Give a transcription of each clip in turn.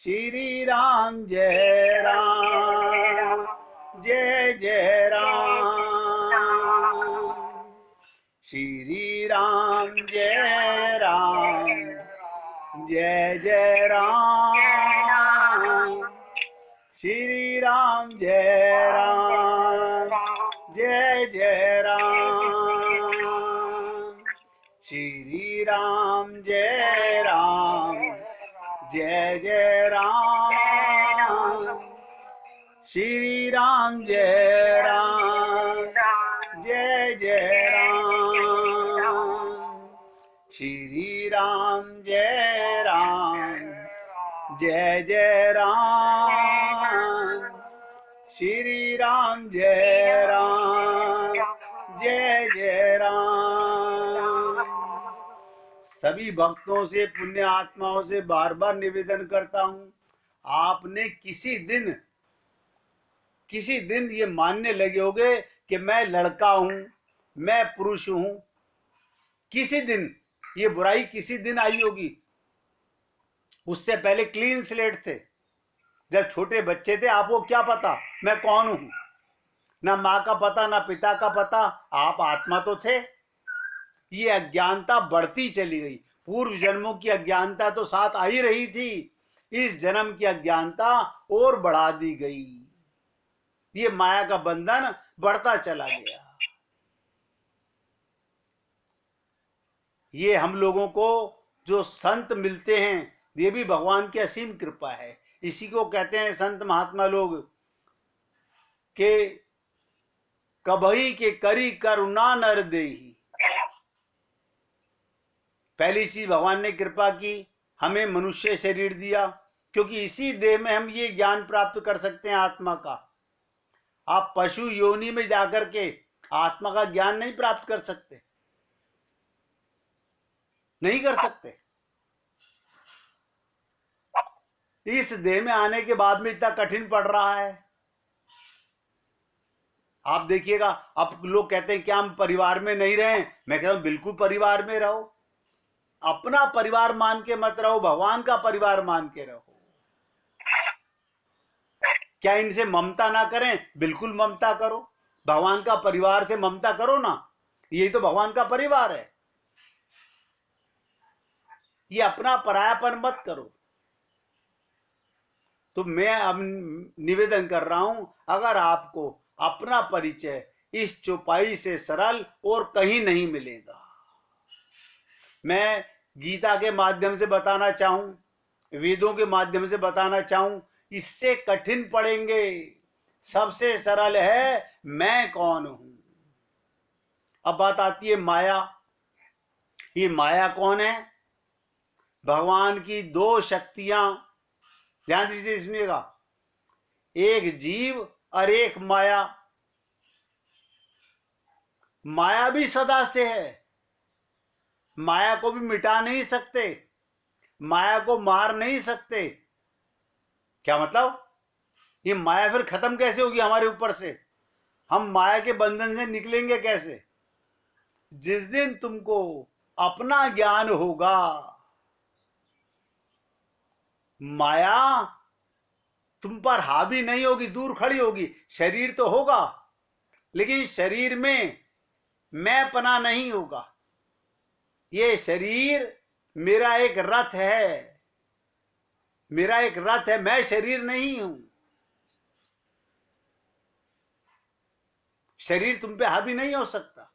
श्री राम जय राम जय जय राम। श्री राम जय राम जय जय राम। श्री राम जय राम जय जय राम। श्री राम जय राम जय जय राम। श्री राम जय राम जय जय राम। श्री राम जय राम जय जय राम। श्री राम जय राम जय जय राम। सभी भक्तों से, पुण्य आत्माओं से बार बार निवेदन करता हूं, आपने किसी दिन ये मानने लगे होगे कि मैं लड़का हूं, मैं पुरुष हूं। किसी दिन ये बुराई किसी दिन आई होगी। उससे पहले क्लीन स्लेट थे। जब छोटे बच्चे थे, आपको क्या पता मैं कौन हूं? ना माँ का पता, ना पिता का पता। आप आत्मा तो थे। ये अज्ञानता बढ़ती चली गई। पूर्व जन्मों की अज्ञानता तो साथ आ ही रही थी, इस जन्म की अज्ञानता और बढ़ा दी गई। ये माया का बंधन बढ़ता चला गया। ये हम लोगों को जो संत मिलते हैं, ये भी भगवान की असीम कृपा है। इसी को कहते हैं संत महात्मा लोग के कभई के करी करुणा नर देही। पहली चीज, भगवान ने कृपा की, हमें मनुष्य शरीर दिया, क्योंकि इसी देह में हम ये ज्ञान प्राप्त कर सकते हैं आत्मा का। आप पशु योनि में जाकर के आत्मा का ज्ञान नहीं प्राप्त कर सकते, नहीं कर सकते। इस देह में आने के बाद में इतना कठिन पड़ रहा है। आप देखिएगा, अब लोग कहते हैं कि हम परिवार में नहीं रहे। मैं कहता हूं बिल्कुल परिवार में रहो। अपना परिवार मान के मत रहो, भगवान का परिवार मान के रहो। क्या इनसे ममता ना करें? बिल्कुल ममता करो। भगवान का परिवार से ममता करो ना, यही तो भगवान का परिवार है। ये अपना परायापन मत करो। तो मैं अब निवेदन कर रहा हूं, अगर आपको अपना परिचय इस चौपाई से सरल और कहीं नहीं मिलेगा। मैं गीता के माध्यम से बताना चाहूं, वेदों के माध्यम से बताना चाहूं, इससे कठिन पड़ेंगे। सबसे सरल है मैं कौन हूं। अब बात आती है माया। ये माया कौन है? भगवान की दो शक्तियां, ध्यान दीजिए सुनिएगा, एक जीव और एक माया। माया भी सदा से है, माया को भी मिटा नहीं सकते, माया को मार नहीं सकते। क्या मतलब? ये माया फिर खत्म कैसे होगी हमारे ऊपर से? हम माया के बंधन से निकलेंगे कैसे? जिस दिन तुमको अपना ज्ञान होगा, माया तुम पर हावी नहीं होगी, दूर खड़ी होगी। शरीर तो होगा, लेकिन शरीर में मैंपना नहीं होगा। ये शरीर मेरा एक रथ है, मेरा एक रथ है, मैं शरीर नहीं हूं। शरीर तुम पे हावी नहीं हो सकता।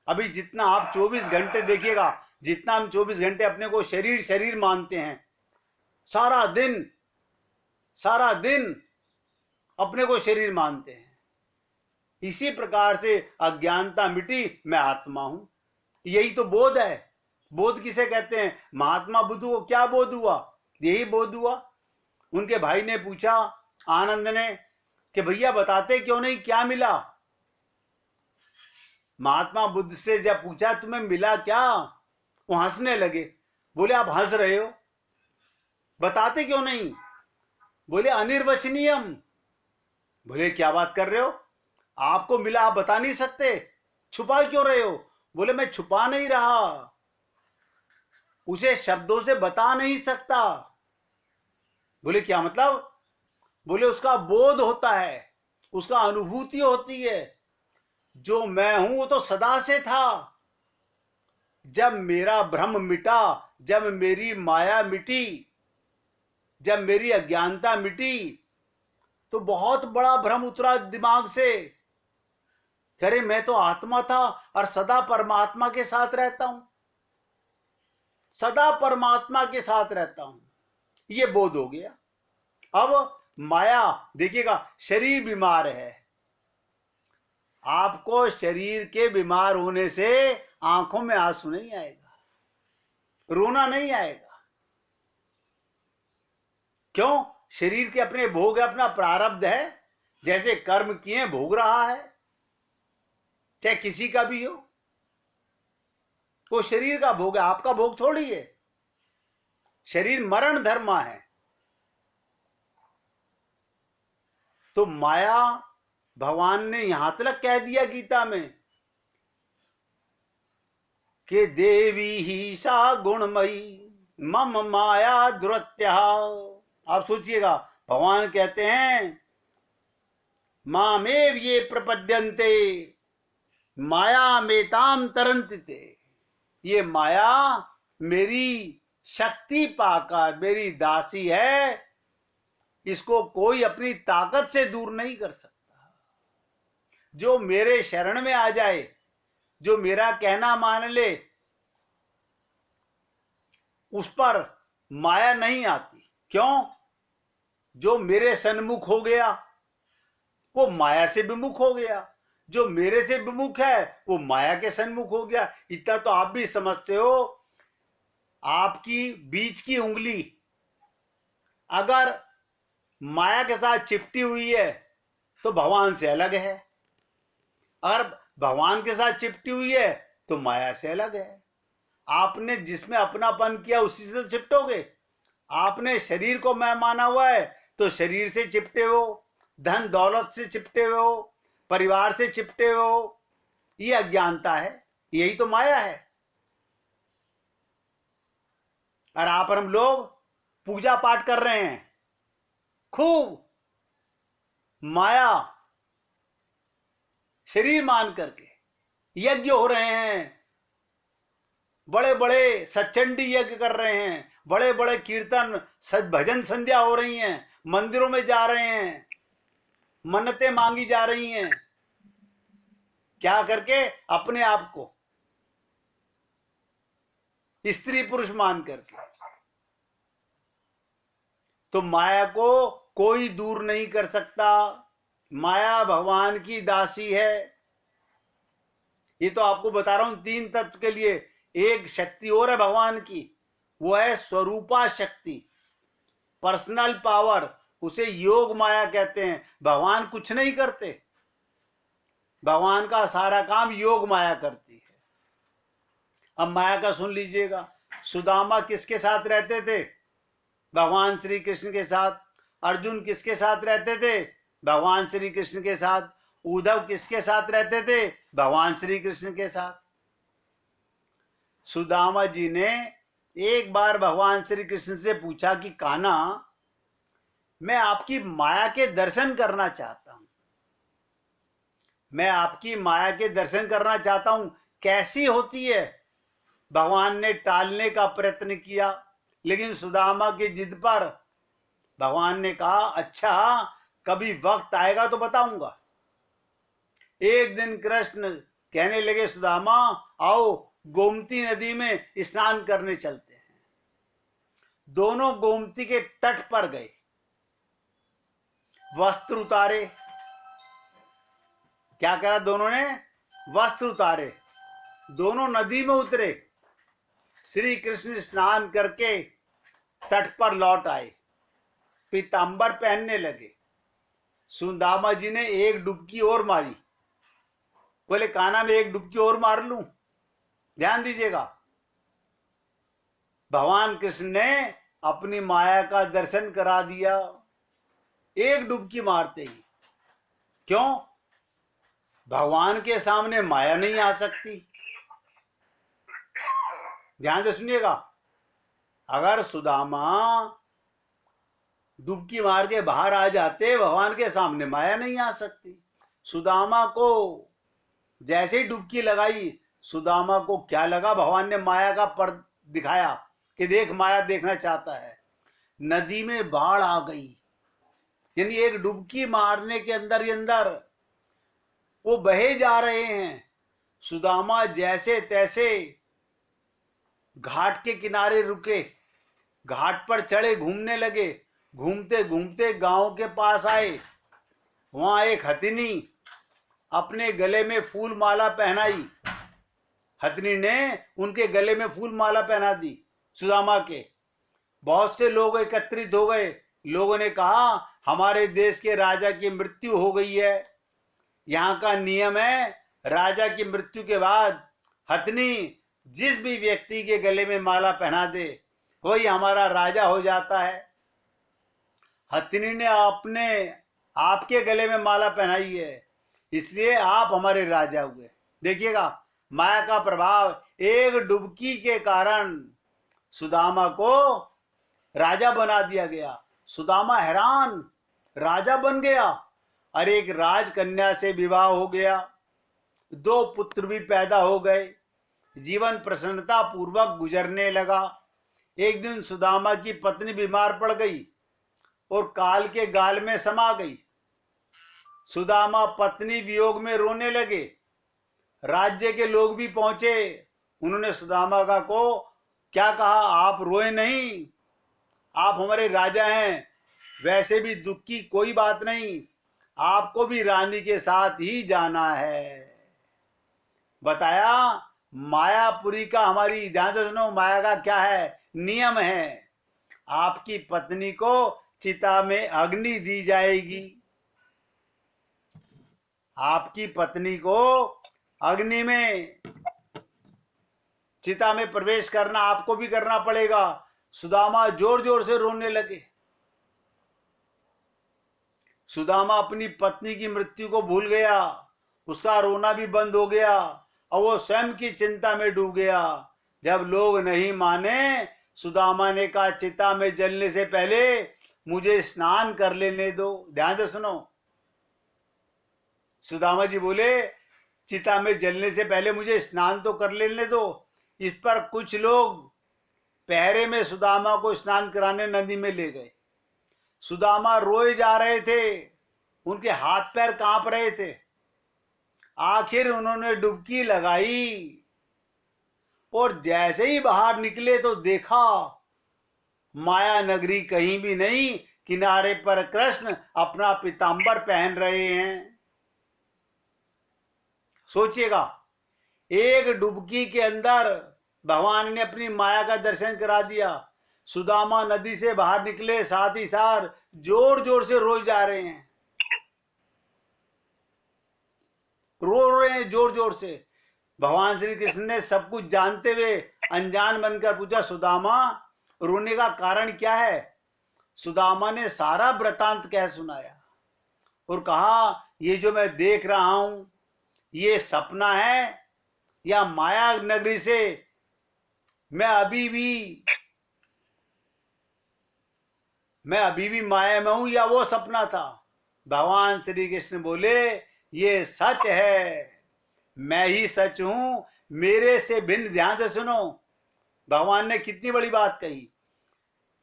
अभी जितना आप 24 घंटे देखिएगा, जितना हम 24 घंटे अपने को शरीर शरीर मानते हैं, सारा दिन अपने को शरीर मानते हैं। इसी प्रकार से अज्ञानता मिटी, मैं आत्मा हूं। यही तो बोध है। बोध किसे कहते हैं? महात्मा बुद्ध को क्या बोध हुआ? यही बोध हुआ। उनके भाई ने पूछा, आनंद ने, कि भैया बताते क्यों नहीं, क्या मिला? महात्मा बुद्ध से जब पूछा तुम्हें मिला क्या, वो हंसने लगे। बोले आप हंस रहे हो, बताते क्यों नहीं? बोले अनिर्वचनीयम। बोले क्या बात कर रहे हो, आपको मिला आप बता नहीं सकते, छुपा क्यों रहे हो? बोले मैं छुपा नहीं रहा, उसे शब्दों से बता नहीं सकता, बोले क्या मतलब? बोले उसका बोध होता है, उसका अनुभूति होती है। जो मैं हूं वो तो सदा से था। जब मेरा भ्रम मिटा, जब मेरी माया मिटी, जब मेरी अज्ञानता मिटी, तो बहुत बड़ा भ्रम उतरा दिमाग से। अरे मैं तो आत्मा था और सदा परमात्मा के साथ रहता हूं, सदा परमात्मा के साथ रहता हूं। ये बोध हो गया। अब माया देखिएगा, शरीर बीमार है। आपको शरीर के बीमार होने से आंखों में आंसू नहीं आएगा, रोना नहीं आएगा। क्यों? शरीर के अपने भोग है, अपना प्रारब्ध है, जैसे कर्म किए भोग रहा है, चाहे किसी का भी हो। वो शरीर का भोग है, आपका भोग थोड़ी है। शरीर मरण धर्मा है। तो माया, भगवान ने यहां तक कह दिया गीता में कि देवी ही सा गुणमयी मम माया दुरत्या। आप सोचिएगा, भगवान कहते हैं मामेव ये प्रपद्यन्ते माया मेताम तरंते। ये माया मेरी शक्ति पाकर मेरी दासी है, इसको कोई अपनी ताकत से दूर नहीं कर सकता। जो मेरे शरण में आ जाए, जो मेरा कहना मान ले, उस पर माया नहीं आती। क्यों? जो मेरे सन्मुख हो गया वो माया से विमुख हो गया, जो मेरे से विमुख है वो माया के सन्मुख हो गया। इतना तो आप भी समझते हो। आपकी बीच की उंगली अगर माया के साथ चिपटी हुई है तो भगवान से अलग है, और भगवान के साथ चिपटी हुई है तो माया से अलग है। आपने जिसमें अपनापन किया उसी से तो चिपटोगे। आपने शरीर को मैं माना हुआ है तो शरीर से चिपटे हो, धन दौलत से चिपटे हो, परिवार से चिपटे हो। ये अज्ञानता है, यही तो माया है। और आप और हम लोग पूजा पाठ कर रहे हैं, खूब माया शरीर मान करके यज्ञ हो रहे हैं, बड़े बड़े सच्चंडी यज्ञ कर रहे हैं, बड़े बड़े कीर्तन भजन संध्या हो रही हैं, मंदिरों में जा रहे हैं, मन्नतें मांगी जा रही हैं। क्या करके? अपने आप को स्त्री पुरुष मान करके। तो माया को कोई दूर नहीं कर सकता। माया भगवान की दासी है। ये तो आपको बता रहा हूं तीन तत्व के लिए। एक शक्ति और है भगवान की, वो है स्वरूपा शक्ति, पर्सनल पावर। उसे योग माया कहते हैं। भगवान कुछ नहीं करते, भगवान का सारा काम योग माया करती है। अब माया का सुन लीजिएगा। सुदामा किसके साथ रहते थे? भगवान श्री कृष्ण के साथ। अर्जुन किसके साथ रहते थे? भगवान श्री कृष्ण के साथ। उद्धव किसके साथ रहते थे? भगवान श्री कृष्ण के साथ। सुदामा जी ने एक बार भगवान श्री कृष्ण से पूछा कि कान्हा, मैं आपकी माया के दर्शन करना चाहता हूं, मैं आपकी माया के दर्शन करना चाहता हूं, कैसी होती है? भगवान ने टालने का प्रयत्न किया, लेकिन सुदामा की जिद पर भगवान ने कहा, अच्छा कभी वक्त आएगा तो बताऊंगा। एक दिन कृष्ण कहने लगे, सुदामा आओ गोमती नदी में स्नान करने चलते हैं। दोनों गोमती के तट पर गए, वस्त्र उतारे। क्या करा दोनों ने? वस्त्र उतारे, दोनों नदी में उतरे। श्री कृष्ण स्नान करके तट पर लौट आए, पीतांबर पहनने लगे। सुदामा जी ने एक डुबकी और मारी। बोले कान्हा में एक डुबकी और मार लूं? ध्यान दीजिएगा, भगवान कृष्ण ने अपनी माया का दर्शन करा दिया एक डुबकी मारते ही। क्यों? भगवान के सामने माया नहीं आ सकती। ध्यान से सुनिएगा, अगर सुदामा डुबकी मार के बाहर आ जाते, भगवान के सामने माया नहीं आ सकती। सुदामा को जैसे ही डुबकी लगाई, सुदामा को क्या लगा, भगवान ने माया का पर दिखाया कि देख, माया देखना चाहता है। नदी में बाढ़ आ गई, यानी एक डुबकी मारने के अंदर ही अंदर वो बहे जा रहे हैं। सुदामा जैसे तैसे घाट के किनारे रुके, घाट पर चढ़े, घूमने लगे। घूमते घूमते गांव के पास आए। वहां एक हथिनी अपने गले में फूल माला पहनाई। हथिनी ने उनके गले में फूल माला पहना दी सुदामा के। बहुत से लोग एकत्रित हो गए। लोगों ने कहा, हमारे देश के राजा की मृत्यु हो गई है। यहाँ का नियम है, राजा की मृत्यु के बाद हथिनी जिस भी व्यक्ति के गले में माला पहना दे, वही हमारा राजा हो जाता है। हथिनी ने आपके गले में माला पहनाई है, इसलिए आप हमारे राजा हुए। देखिएगा, माया का प्रभाव। एक डुबकी के कारण सुदामा को राजा बना दिया गया। सुदामा हैरान, राजा बन गया। और एक राजकन्या से विवाह हो गया। 2 पुत्र भी पैदा हो गए। जीवन प्रसन्नता पूर्वक गुजरने लगा। एक दिन सुदामा की पत्नी बीमार पड़ गई और काल के गाल में समा गई। सुदामा पत्नी वियोग में रोने लगे। राज्य के लोग भी पहुंचे। उन्होंने सुदामा को क्या कहा, आप रोए नहीं, आप हमारे राजा हैं। वैसे भी दुख की कोई बात नहीं, आपको भी रानी के साथ ही जाना है। बताया, मायापुरी का, हमारी ध्यान से सुनो, माया का क्या है, नियम है। आपकी पत्नी को चिता में अग्नि दी जाएगी। आपकी पत्नी को अग्नि में, चिता में प्रवेश करना आपको भी करना पड़ेगा। सुदामा जोर जोर से रोने लगे। सुदामा अपनी पत्नी की मृत्यु को भूल गया। उसका रोना भी बंद हो गया और वो स्वयं की चिंता में डूब गया। जब लोग नहीं माने, सुदामा ने कहा, चिता में जलने से पहले मुझे स्नान कर लेने दो। ध्यान से सुनो, सुदामा जी बोले, चिता में जलने से पहले मुझे स्नान तो कर लेने दो। इस पर कुछ लोग पहरे में सुदामा को स्नान कराने नदी में ले गए। सुदामा रोए जा रहे थे, उनके हाथ पैर कांप रहे थे। आखिर उन्होंने डुबकी लगाई और जैसे ही बाहर निकले तो देखा, माया नगरी कहीं भी नहीं, किनारे पर कृष्ण अपना पीतांबर पहन रहे हैं। सोचिएगा, एक डुबकी के अंदर भगवान ने अपनी माया का दर्शन करा दिया। सुदामा नदी से बाहर निकले, साथ ही साथ जोर जोर से रो जा रहे हैं, रो रहे हैं जोर जोर से। भगवान श्री कृष्ण ने सब कुछ जानते हुए अनजान बनकर पूछा, सुदामा रोने का कारण क्या है? सुदामा ने सारा वृतांत कह सुनाया और कहा, ये जो मैं देख रहा हूं, ये सपना है या माया नगरी से मैं अभी भी माया में हूं, या वो सपना था? भगवान श्री कृष्ण बोले, ये सच है, मैं ही सच हूं, मेरे से भिन्न। ध्यान से सुनो, भगवान ने कितनी बड़ी बात कही।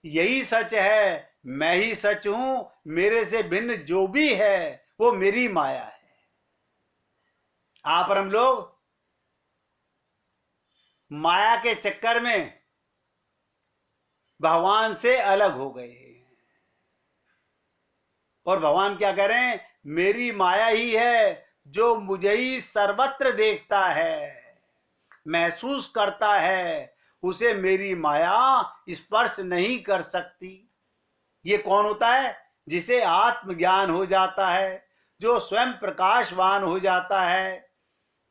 यही सच है, मैं ही सच हूं, मेरे से भिन्न जो भी है वो मेरी माया है। आप और हम लोग माया के चक्कर में भगवान से अलग हो गए। और भगवान क्या कह रहे हैं, मेरी माया ही है जो मुझे ही सर्वत्र देखता है, महसूस करता है, उसे मेरी माया स्पर्श नहीं कर सकती। ये कौन होता है? जिसे आत्मज्ञान हो जाता है, जो स्वयं प्रकाशवान हो जाता है,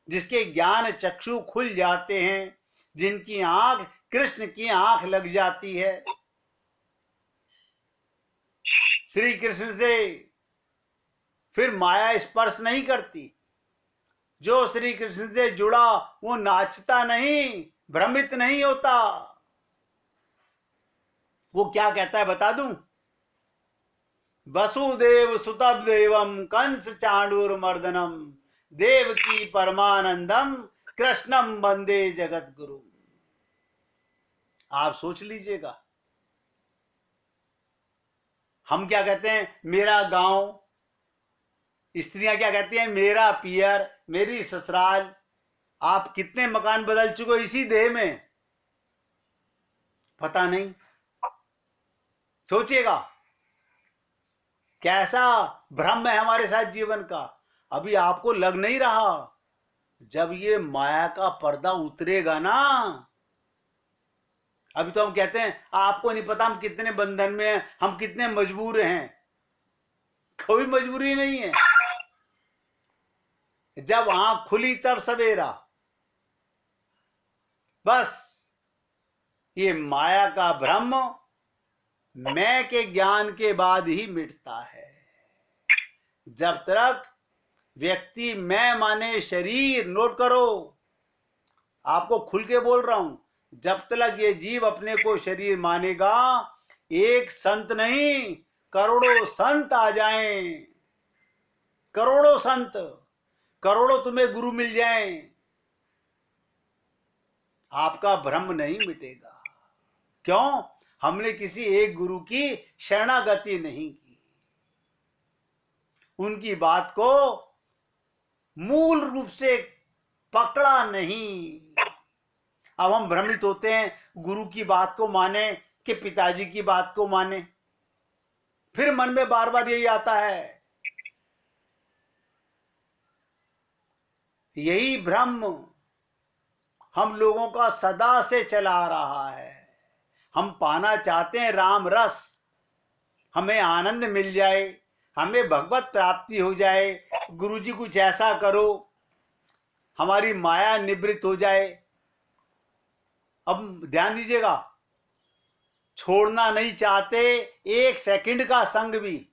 जिसके ज्ञान चक्षु खुल जाते हैं, जिनकी आंख कृष्ण की आंख लग जाती है। श्री कृष्ण से फिर माया स्पर्श नहीं करती। जो श्री कृष्ण से जुड़ा वो नाचता नहीं, भ्रमित नहीं होता। वो क्या कहता है बता दूं? वसुदेव सुतम देवम कंस चाणूर मर्दनम देवकी परमानंदम कृष्णम वंदे जगत गुरु। आप सोच लीजिएगा, हम क्या कहते हैं, मेरा गांव, स्त्रियां क्या कहती हैं, मेरा पियर, मेरी ससुराल। आप कितने मकान बदल चुके हो इसी देह में, पता नहीं। सोचिएगा कैसा भ्रम है हमारे साथ जीवन का। अभी आपको लग नहीं रहा, जब ये माया का पर्दा उतरेगा ना, अभी तो हम कहते हैं आपको नहीं पता हम कितने बंधन में हैं, हम कितने मजबूर हैं। कोई मजबूरी नहीं है। जब आंख खुली तब सवेरा। बस ये माया का भ्रम मैं के ज्ञान के बाद ही मिटता है। जब तक व्यक्ति मैं माने शरीर, नोट करो, आपको खुल के बोल रहा हूं, जब तक ये जीव अपने को शरीर मानेगा, एक संत नहीं करोड़ों संत आ जाएं, करोड़ों संत, करोड़ों तुम्हें गुरु मिल जाएं, आपका भ्रम नहीं मिटेगा। क्यों? हमने किसी एक गुरु की शरणागति नहीं की, उनकी बात को मूल रूप से पकड़ा नहीं। अब हम भ्रमित होते हैं, गुरु की बात को माने कि पिताजी की बात को माने, फिर मन में बार बार यही आता है। यही भ्रम हम लोगों का सदा से चला आ रहा है। हम पाना चाहते हैं राम रस, हमें आनंद मिल जाए, हमें भगवत प्राप्ति हो जाए, गुरुजी कुछ ऐसा करो, हमारी माया निवृत्त हो जाए। अब ध्यान दीजिएगा, छोड़ना नहीं चाहते एक सेकंड का संग भी,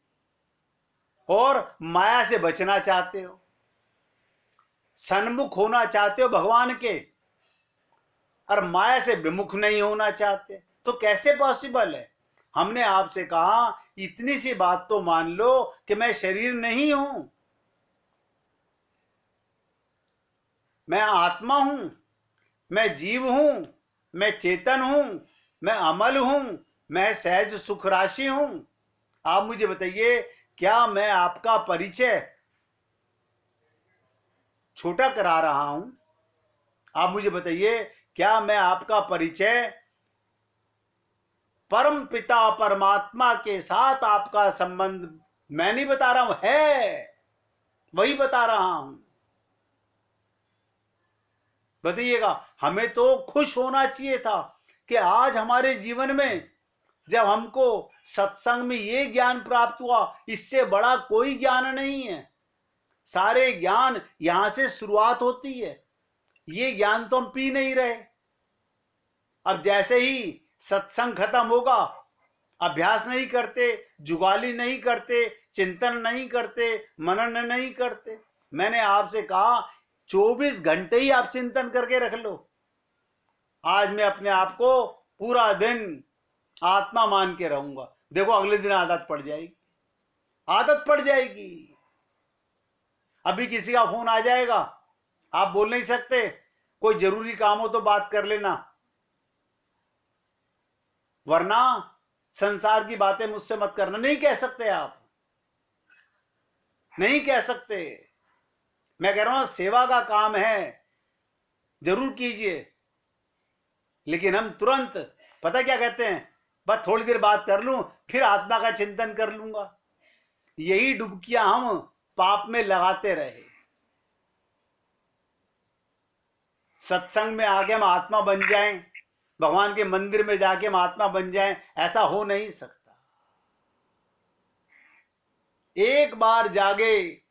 और माया से बचना चाहते हो, सन्मुख होना चाहते हो भगवान के, और माया से विमुख नहीं होना चाहते, तो कैसे पॉसिबल है? हमने आपसे कहा इतनी सी बात तो मान लो कि मैं शरीर नहीं हूं, मैं आत्मा हूं, मैं जीव हूं, मैं चेतन हूं, मैं अमल हूं, मैं सहज सुख राशि हूं। आप मुझे बताइए, क्या मैं आपका परिचय छोटा करा रहा हूं? आप मुझे बताइए, क्या मैं आपका परिचय परम पिता परमात्मा के साथ आपका संबंध मैं नहीं बता रहा हूं, है वही बता रहा हूं। बताइएगा, हमें तो खुश होना चाहिए था कि आज हमारे जीवन में जब हमको सत्संग में ये ज्ञान प्राप्त हुआ, इससे बड़ा कोई ज्ञान नहीं है। सारे ज्ञान यहां से शुरुआत होती है, ये ज्ञान तो हम पी नहीं रहे। अब जैसे ही सत्संग खत्म होगा, अभ्यास नहीं करते, जुगाली नहीं करते, चिंतन नहीं करते, मनन नहीं करते। मैंने आपसे कहा 24 घंटे ही आप चिंतन करके रख लो। आज मैं अपने आप को पूरा दिन आत्मा मान के रहूंगा, देखो अगले दिन आदत पड़ जाएगी, आदत पड़ जाएगी। अभी किसी का फोन आ जाएगा, आप बोल नहीं सकते, कोई जरूरी काम हो तो बात कर लेना, वरना संसार की बातें मुझसे मत करना, नहीं कह सकते, आप नहीं कह सकते। मैं कह रहा हूं सेवा का काम है, जरूर कीजिए, लेकिन हम तुरंत पता क्या कहते हैं, बस थोड़ी देर बात कर लूं फिर आत्मा का चिंतन कर लूंगा। यही डुबकियां हम पाप में लगाते रहे। सत्संग में आके हम आत्मा बन जाएं, भगवान के मंदिर में जाके हम आत्मा बन जाएं, ऐसा हो नहीं सकता। एक बार जागे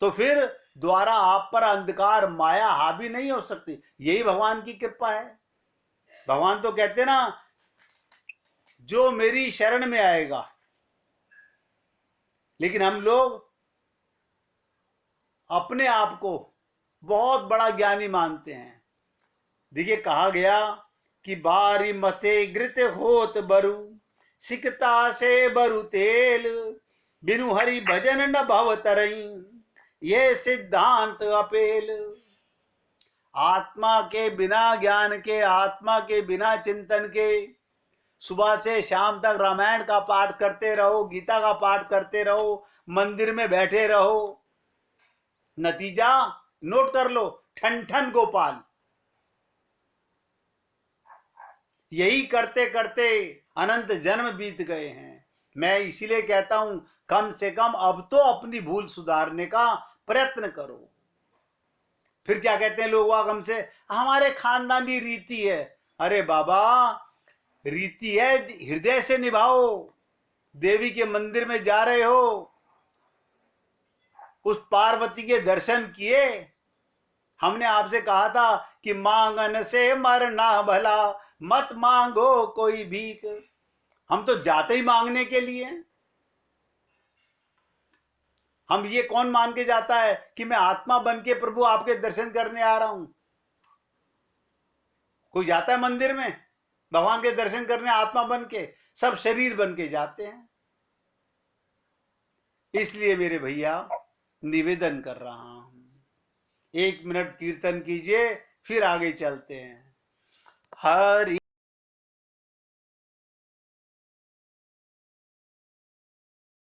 तो फिर द्वारा आप पर अंधकार माया हावी नहीं हो सकती। यही भगवान की कृपा है। भगवान तो कहते ना, जो मेरी शरण में आएगा, लेकिन हम लोग अपने आप को बहुत बड़ा ज्ञानी मानते हैं। देखिए, कहा गया कि बारी मथे घृत होत बरु, सिकता से बरु तेल, बिनु हरि भजन न भव तरई, ये सिद्धांत अपेल। आत्मा के बिना ज्ञान के, आत्मा के बिना चिंतन के, सुबह से शाम तक रामायण का पाठ करते रहो, गीता का पाठ करते रहो, मंदिर में बैठे रहो, नतीजा नोट कर लो, ठन ठन गोपाल। यही करते करते अनंत जन्म बीत गए हैं। मैं इसीलिए कहता हूं कम से कम अब तो अपनी भूल सुधारने का प्रयत्न करो। फिर क्या कहते हैं लोग वाग हमसे, हमारे खानदानी रीति है। अरे बाबा, रीति है हृदय से निभाओ। देवी के मंदिर में जा रहे हो, उस पार्वती के दर्शन किए। हमने आपसे कहा था कि मांगन से मरना भला, मत मांगो कोई भीख। हम तो जाते ही मांगने के लिए। हम ये कौन मान के जाता है कि मैं आत्मा बन के प्रभु आपके दर्शन करने आ रहा हूं? कोई जाता है मंदिर में भगवान के दर्शन करने आत्मा बन के? सब शरीर बन के जाते हैं। इसलिए मेरे भैया निवेदन कर रहा हूं, 1 मिनट कीर्तन कीजिए, फिर आगे चलते हैं। हरि